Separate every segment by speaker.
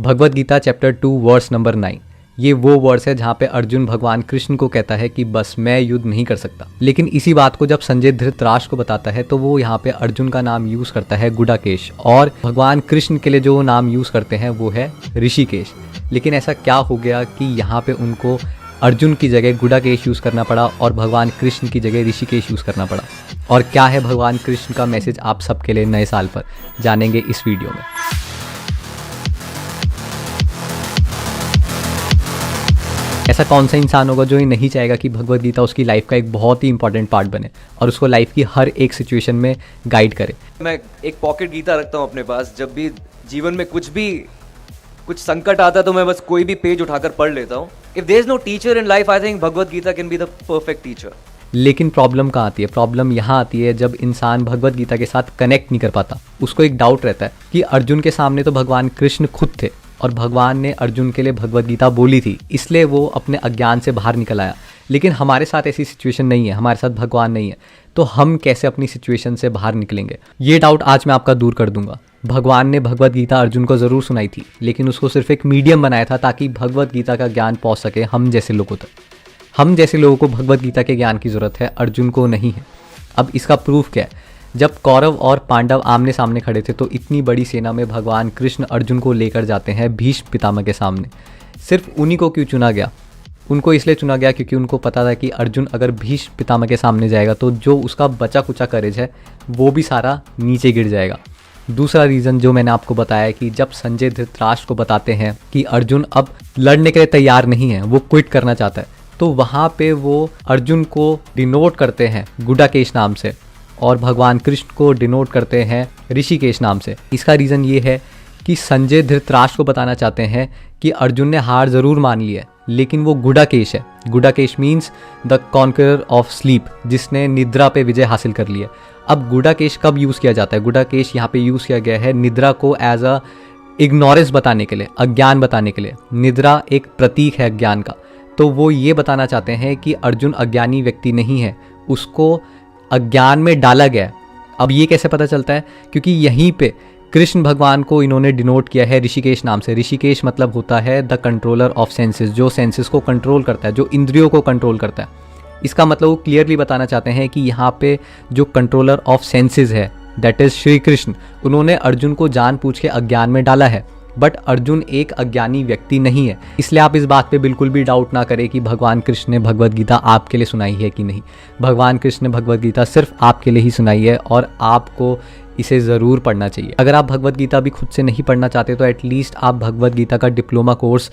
Speaker 1: Bhagavad Gita chapter 2 verse number 9। ये वो verse है जहाँ पे अर्जुन भगवान कृष्ण को कहता है कि बस मैं युद्ध नहीं कर सकता। लेकिन इसी बात को जब संजय धृतराष्ट्र को बताता है तो वो यहाँ पे अर्जुन का नाम यूज करता है गुडाकेश, और भगवान कृष्ण के लिए जो नाम यूज करते हैं वो है ऋषिकेश। लेकिन ऐसा क्या हो गया कि यहाँ पे उनको अर्जुन की जगह गुडाकेश यूज करना पड़ा और भगवान कृष्ण की जगह ऋषिकेश यूज करना पड़ा? और क्या है भगवान कृष्ण का मैसेज आप सबके लिए नए साल पर, जानेंगे इस वीडियो में। ऐसा कौन सा इंसान होगा जो ये नहीं चाहेगा कि भगवद गीता उसकी लाइफ का एक बहुत ही इंपॉर्टेंट पार्ट बने और उसको लाइफ की हर एक सिचुएशन में गाइड करे।
Speaker 2: मैं एक पॉकेट गीता रखता हूँ अपने पास। जब भी जीवन में कुछ संकट आता है तो मैं बस कोई भी पेज उठाकर पढ़ लेता हूँ। If there is no teacher in life, I think Bhagavad Gita can be the perfect teacher.
Speaker 1: लेकिन प्रॉब्लम कहाँ आती है? प्रॉब्लम यहाँ आती है जब इंसान भगवद गीता के साथ कनेक्ट नहीं कर पाता। उसको एक डाउट रहता है कि अर्जुन के सामने तो भगवान कृष्ण खुद थे और भगवान ने अर्जुन के लिए भगवद गीता बोली थी, इसलिए वो अपने अज्ञान से बाहर निकल आया। लेकिन हमारे साथ ऐसी सिचुएशन नहीं है, हमारे साथ भगवान नहीं है, तो हम कैसे अपनी सिचुएशन से बाहर निकलेंगे? ये डाउट आज मैं आपका दूर कर दूंगा। भगवान ने भगवद गीता अर्जुन को ज़रूर सुनाई थी, लेकिन उसको सिर्फ एक मीडियम बनाया था ताकि भगवद गीता का ज्ञान पहुँच सके हम जैसे लोगों तक। हम जैसे लोगों को भगवद गीता के ज्ञान की ज़रूरत है, अर्जुन को नहीं है। अब इसका प्रूफ क्या है? जब कौरव और पांडव आमने सामने खड़े थे तो इतनी बड़ी सेना में भगवान कृष्ण अर्जुन को लेकर जाते हैं भीष्म पितामह के सामने। सिर्फ उन्हीं को क्यों चुना गया? उनको इसलिए चुना गया क्योंकि उनको पता था कि अर्जुन अगर भीष्म पितामह के सामने जाएगा तो जो उसका बचा कुचा करेज है वो भी सारा नीचे गिर जाएगा। दूसरा रीज़न जो मैंने आपको बताया कि जब संजय धृतराष्ट्र को बताते हैं कि अर्जुन अब लड़ने के लिए तैयार नहीं है, वो क्विट करना चाहता है, तो वहाँ पे वो अर्जुन को डिनोट करते हैं गुडाकेश नाम से और भगवान कृष्ण को डिनोट करते हैं ऋषिकेश नाम से। इसका रीज़न ये है कि संजय धृतराष्ट्र को बताना चाहते हैं कि अर्जुन ने हार ज़रूर मान ली है, लेकिन वो गुडाकेश है। Gudakesh means the conqueror of sleep, जिसने निद्रा पे विजय हासिल कर ली है। अब गुडाकेश कब यूज़ किया जाता है? गुडाकेश यहाँ पे यूज़ किया गया है निद्रा को एज अ इग्नोरेंस बताने के लिए, अज्ञान बताने के लिए। निद्रा एक प्रतीक है अज्ञान का, तो वो ये बताना चाहते हैं कि अर्जुन अज्ञानी व्यक्ति नहीं है, उसको अज्ञान में डाला गया है। अब ये कैसे पता चलता है? क्योंकि यहीं पे कृष्ण भगवान को इन्होंने डिनोट किया है ऋषिकेश नाम से। ऋषिकेश मतलब होता है द कंट्रोलर ऑफ सेंसेस, जो सेंसेस को कंट्रोल करता है, जो इंद्रियों को कंट्रोल करता है। इसका मतलब वो क्लियरली बताना चाहते हैं कि यहाँ पे जो कंट्रोलर ऑफ सेंसेस है दैट इज श्री कृष्ण, उन्होंने अर्जुन को जानबूझ के अज्ञान में डाला है। बट अर्जुन एक अज्ञानी व्यक्ति नहीं है, इसलिए आप इस बात पे बिल्कुल भी डाउट ना करें कि भगवान कृष्ण ने भगवद गीता आपके लिए सुनाई है कि नहीं। भगवान कृष्ण ने भगवद गीता सिर्फ आपके लिए ही सुनाई है और आपको इसे ज़रूर पढ़ना चाहिए। अगर आप भगवद गीता भी खुद से नहीं पढ़ना चाहते तो एटलीस्ट आप भगवद गीता का डिप्लोमा कोर्स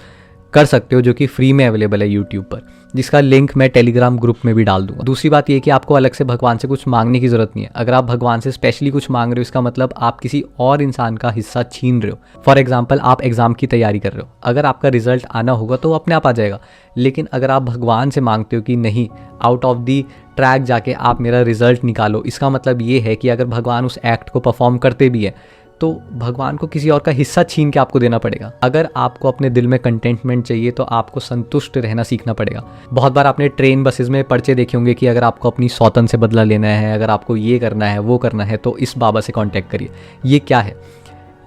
Speaker 1: कर सकते हो, जो कि फ्री में अवेलेबल है यूट्यूब पर, जिसका लिंक मैं टेलीग्राम ग्रुप में भी डाल दूंगा। दूसरी बात यह कि आपको अलग से भगवान से कुछ मांगने की ज़रूरत नहीं है। अगर आप भगवान से स्पेशली कुछ मांग रहे हो, इसका मतलब आप किसी और इंसान का हिस्सा छीन रहे हो। फॉर एग्जाम्पल, आप एग्ज़ाम की तैयारी कर रहे हो, अगर आपका रिजल्ट आना होगा तो अपने आप आ जाएगा। लेकिन अगर आप भगवान से मांगते हो कि नहीं, आउट ऑफ दी ट्रैक जाके आप मेरा रिजल्ट निकालो, इसका मतलब ये है कि अगर भगवान उस एक्ट को परफॉर्म करते भी है तो भगवान को किसी और का हिस्सा छीन के आपको देना पड़ेगा। अगर आपको अपने दिल में कंटेंटमेंट चाहिए तो आपको संतुष्ट रहना सीखना पड़ेगा। बहुत बार आपने ट्रेन बसेस में पर्चे देखे होंगे कि अगर आपको अपनी सौतन से बदला लेना है, अगर आपको ये करना है वो करना है तो इस बाबा से कांटेक्ट करिए। ये क्या है?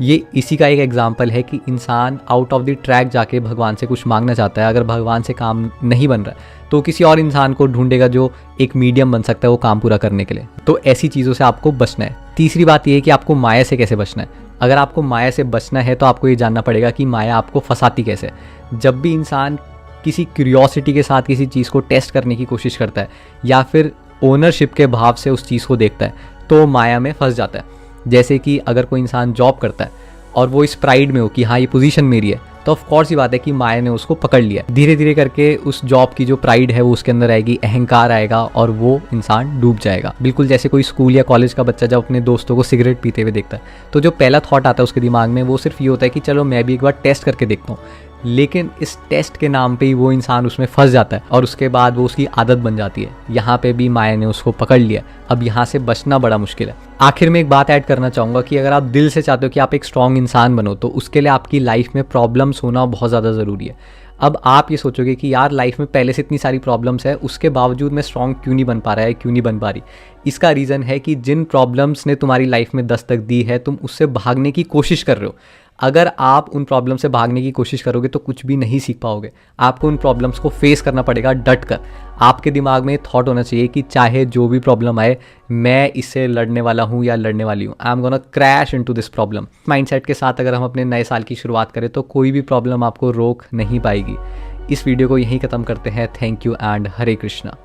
Speaker 1: ये इसी का एक एग्जाम्पल है कि इंसान आउट ऑफ द ट्रैक जाके भगवान से कुछ मांगना चाहता है। अगर भगवान से काम नहीं बन रहा है तो किसी और इंसान को ढूंढेगा जो एक मीडियम बन सकता है वो काम पूरा करने के लिए। तो ऐसी चीज़ों से आपको बचना है। तीसरी बात ये है कि आपको माया से कैसे बचना है। अगर आपको माया से बचना है तो आपको ये जानना पड़ेगा कि माया आपको फंसाती कैसे है। जब भी इंसान किसी क्यूरियोसिटी के साथ किसी चीज़ को टेस्ट करने की कोशिश करता है या फिर ओनरशिप के भाव से उस चीज़ को देखता है तो माया में फंस जाता है। जैसे कि अगर कोई इंसान जॉब करता है और वो इस प्राइड में हो कि हाँ ये पोजीशन मेरी है, तो ऑफ कोर्स ही बात है कि माया ने उसको पकड़ लिया। धीरे धीरे करके उस जॉब की जो प्राइड है वो उसके अंदर आएगी, अहंकार आएगा और वो इंसान डूब जाएगा। बिल्कुल जैसे कोई स्कूल या कॉलेज का बच्चा जब अपने दोस्तों को सिगरेट पीते हुए देखता है तो जो पहला थॉट आता है उसके दिमाग में वो सिर्फ ये होता है कि चलो मैं भी एक बार टेस्ट करके देखता हूँ। लेकिन इस टेस्ट के नाम पे ही वो इंसान उसमें फंस जाता है और उसके बाद वो उसकी आदत बन जाती है। यहाँ पे भी माया ने उसको पकड़ लिया। अब यहाँ से बचना बड़ा मुश्किल है। आखिर में एक बात ऐड करना चाहूँगा कि अगर आप दिल से चाहते हो कि आप एक स्ट्रॉन्ग इंसान बनो तो उसके लिए आपकी लाइफ में प्रॉब्लम्स होना बहुत ज़्यादा ज़रूरी है। अब आप ये सोचोगे कि यार लाइफ में पहले से इतनी सारी प्रॉब्लम्स है, उसके बावजूद मैं स्ट्रॉन्ग क्यों नहीं बन पा रहा है, क्यों नहीं बन पा रही। इसका रीज़न है कि जिन प्रॉब्लम्स ने तुम्हारी लाइफ में दस्तक दी है तुम उससे भागने की कोशिश कर रहे हो। अगर आप उन प्रॉब्लम से भागने की कोशिश करोगे तो कुछ भी नहीं सीख पाओगे। आपको उन प्रॉब्लम्स को फेस करना पड़ेगा डट कर। आपके दिमाग में थॉट होना चाहिए कि चाहे जो भी प्रॉब्लम आए, मैं इससे लड़ने वाला हूँ या लड़ने वाली हूँ। I am gonna crash into this problem. Mindset के साथ अगर हम अपने नए साल की शुरुआत करें तो कोई भी प्रॉब्लम आपको रोक नहीं पाएगी। इस वीडियो को यहीं ख़त्म करते हैं। Thank you and Hare Krishna.